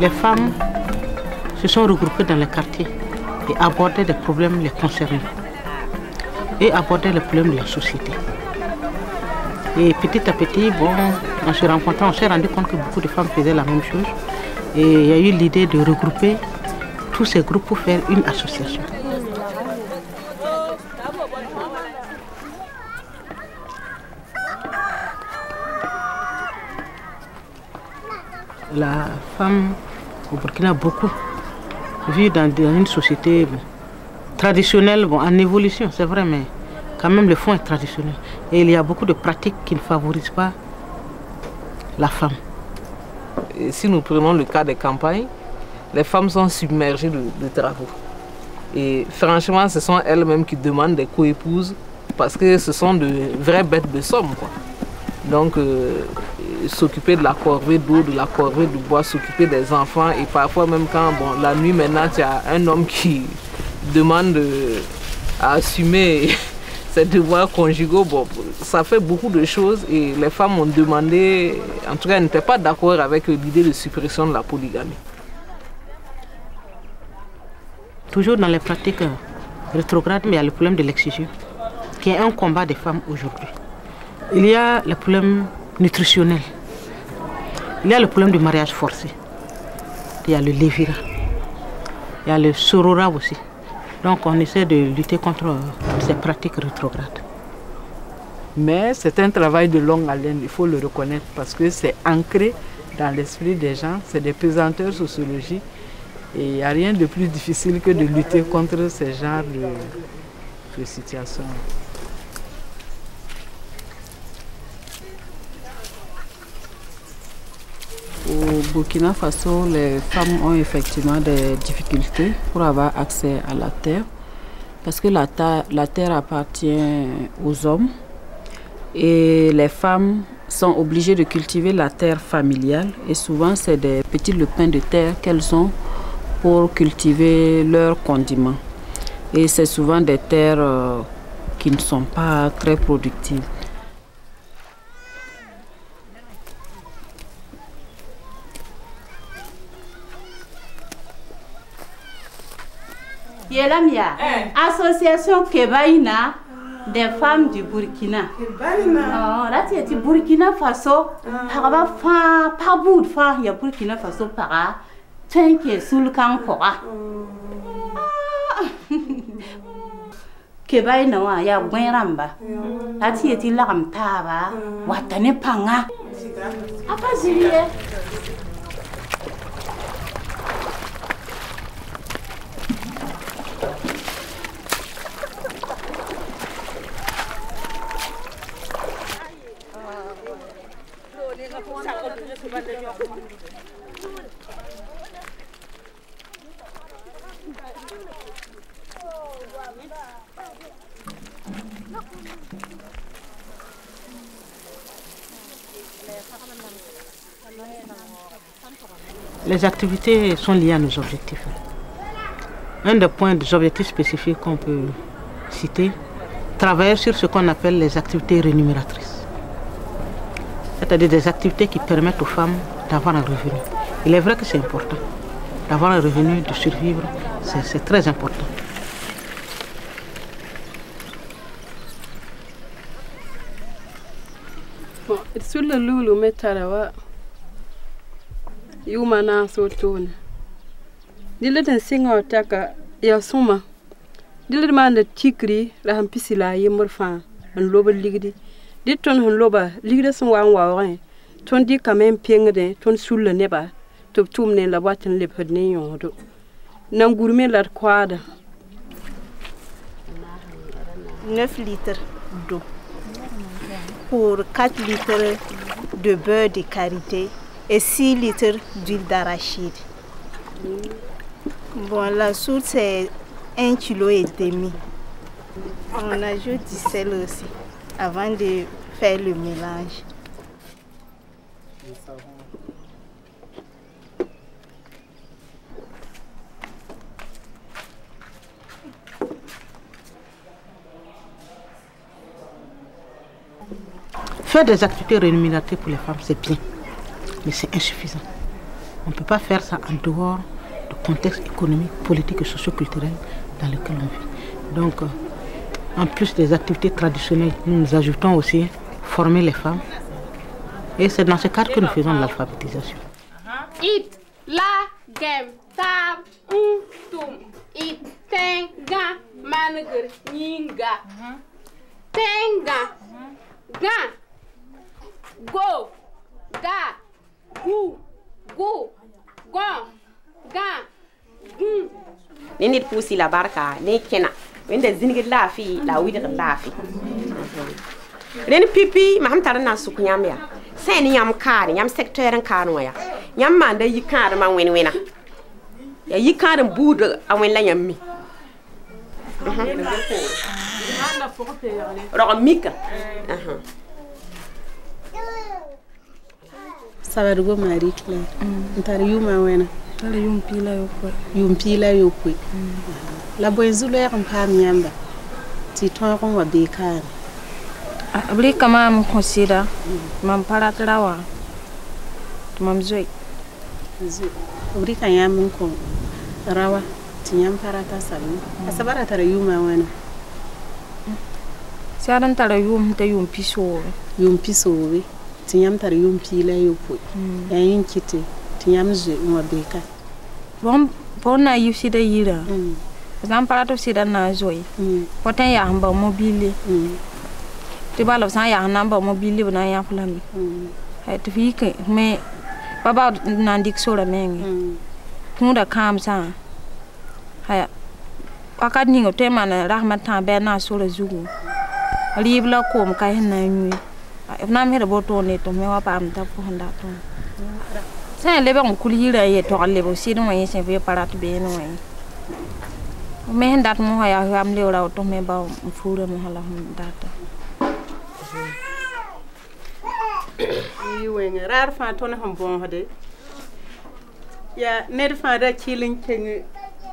Les femmes se sont regroupées dans les quartiers et abordaient des problèmes les concernant et abordaient les problèmes de la société. Et petit à petit, en se rencontrant, on s'est rendu compte que beaucoup de femmes faisaient la même chose. Et il y a eu l'idée de regrouper tous ces groupes pour faire une association. La femme au Burkina a beaucoup vit dans une société traditionnelle, en évolution, c'est vrai, mais quand même le fond est traditionnel. Et il y a beaucoup de pratiques qui ne favorisent pas la femme. Et si nous prenons le cas des campagnes, les femmes sont submergées de travaux. Et franchement, ce sont elles-mêmes qui demandent des coépouses parce que ce sont de vraies bêtes de somme, quoi. Donc, s'occuper de la corvée d'eau, de la corvée de bois, s'occuper des enfants. Et parfois même quand, la nuit maintenant, il y a un homme qui demande à assumer ses devoirs conjugaux. Ça fait beaucoup de choses et les femmes ont demandé, en tout cas, elles n'étaient pas d'accord avec l'idée de suppression de la polygamie. Toujours dans les pratiques rétrogrades, mais il y a le problème de l'excision, qui est un combat des femmes aujourd'hui. Il y a le problème nutritionnel. Il y a le problème du mariage forcé. Il y a le lévira. Il y a le sorora aussi. Donc on essaie de lutter contre ces pratiques rétrogrades. Mais c'est un travail de longue haleine, il faut le reconnaître, parce que c'est ancré dans l'esprit des gens, c'est des pesanteurs sociologiques. Et il n'y a rien de plus difficile que de lutter contre ce genre de situation. Au Burkina Faso, les femmes ont effectivement des difficultés pour avoir accès à la terre, parce que la terre appartient aux hommes et les femmes sont obligées de cultiver la terre familiale et souvent c'est des petits lopins de terre qu'elles ont pour cultiver leurs condiments. Et c'est souvent des terres qui ne sont pas très productives. Yelamia, association Kebaïna des femmes du Burkina. Kebaïna. Là, tu es du Burkina Faso. Paraba fa, pas bout de fa, il y a Burkina Faso para. Tiens qui est sous le camp quoi. Kebaïna wa ya gwenramba. Là, tu es là comme taba. Watane panga. Apa ziye. Les activités sont liées à nos objectifs. Un des points des objectifs spécifiques qu'on peut citer, travailler sur ce qu'on appelle les activités rémunératrices. C'est-à-dire des activités qui permettent aux femmes d'avoir un revenu. Il est vrai que c'est important. D'avoir un revenu, de survivre, c'est très important. Sur le loulou, metarawa, yumana sotone. Dile den singa taka ya suma. Dile man de tikri la hampisila yemorfa en loba ligdi. Dit ton hun loba ligda son wan ton di quand même piengde ton sul le neba to tumne la watin lip hedne yodo. Nan gurme la kwada. 9 litres d'eau pour 4 litres de beurre de karité et 6 litres d'huile d'arachide. Bon, la soude c'est 1,5 kg. On ajoute du sel aussi avant de faire le mélange. Faire des activités rémunératées pour les femmes, c'est bien, mais c'est insuffisant. On ne peut pas faire ça en dehors du contexte économique, politique et socio-culturel dans lequel on vit. Donc, en plus des activités traditionnelles, nous ajoutons aussi former les femmes. Et c'est dans ce cadre que nous faisons l'alphabétisation. It, la, gem, tab, tum, it, tenga, manager, ninga. Tenga, ga, go, ga, gu, go, gon, ga, gun. Ni nit pusi la barka, ni kena. Wende zinigid lafi, la widig lafi. Ren pipi, maham tarana suk nyamya. Sen yam kar, yam secteur en karnoya. Yam manda yikar man wena. Ya yikar boud a wen la yammi. Roga mika. Sabarugo Marie Claire. Ntari yuma wena. Tala yumpila yokwe. Yumpila yokwe. La boenzulo ya mpam nyamba. Ti ton kon wa bekar. Abli kama am consider mam paratrawa. Mam zoi. Abli kanyam ko rawa. Ti nyam parata sabu. Asabara tara yuma wena. Siaran tara yum te yum piso. Yum piso we. Ti nyam tara yum pila yokwe. Ya yin kiti. Ti nyam zoi wa bekar. Bon na yusida yira. Zan parato sida na zoi. Poten ya hamba mobile. Tiba lo san ya namba mobile bana ya fulani. Hai to fi ke me baba nan dik sora mengi. Kunda kam sa. Hai akad ningo tema na rahmatan be na sora zugu. Libla kom kai na nyi. If na me boto ne to me wa pam ta ko handa to. Sa lebe on kulira ye to lebe si no ye se ve parato be no ye. Me hendat mo ya am le ora to me ba fura mo hala data. Yiwen rar fa ton han bon hade. Ya ner fa da kilin ken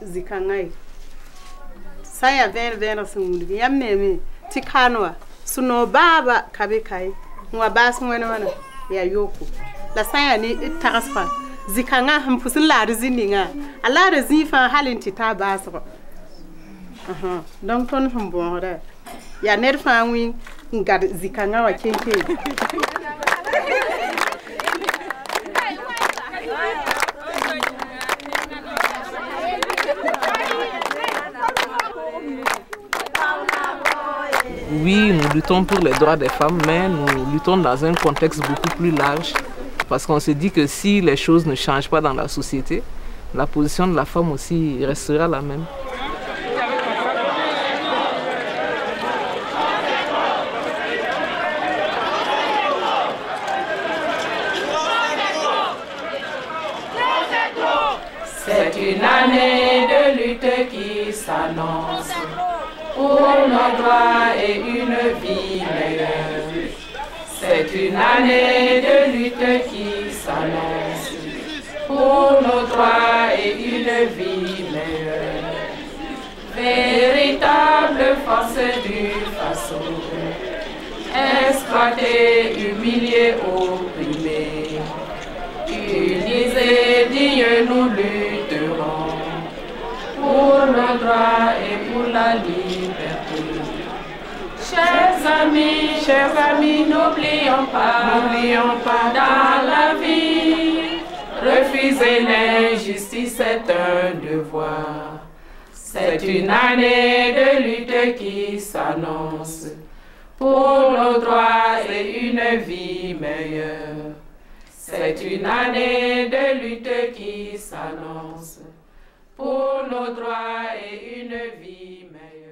zikangai. Saya ver sun ya meme tikanwa suno baba kabe kai. Wa bas ngwana wana ya yoko. La saya ni transfer zikanga ham fusin la rizininga. Ala rizifa halin tita basro. Donc ton han bon hade. Ya ner fa wi ngad zikanga wa kenke. Oui, nous luttons pour les droits des femmes, mais nous luttons dans un contexte beaucoup plus large. Parce qu'on se dit que si les choses ne changent pas dans la société, la position de la femme aussi restera la même. C'est une année de lutte qui s'annonce pour nos droits et une vie meilleure. C'est une année de lutte qui s'annonce pour nos droits et une vie meilleure. Véritable force du Faso, exploité, humilié, opprimé. Unis et dignes, nous lutterons pour nos droits et pour la liberté. Chers amis, n'oublions pas dans la vie, refuser l'injustice c'est un devoir. C'est une année de lutte qui s'annonce pour nos droits et une vie meilleure. C'est une année de lutte qui s'annonce pour nos droits et une vie meilleure.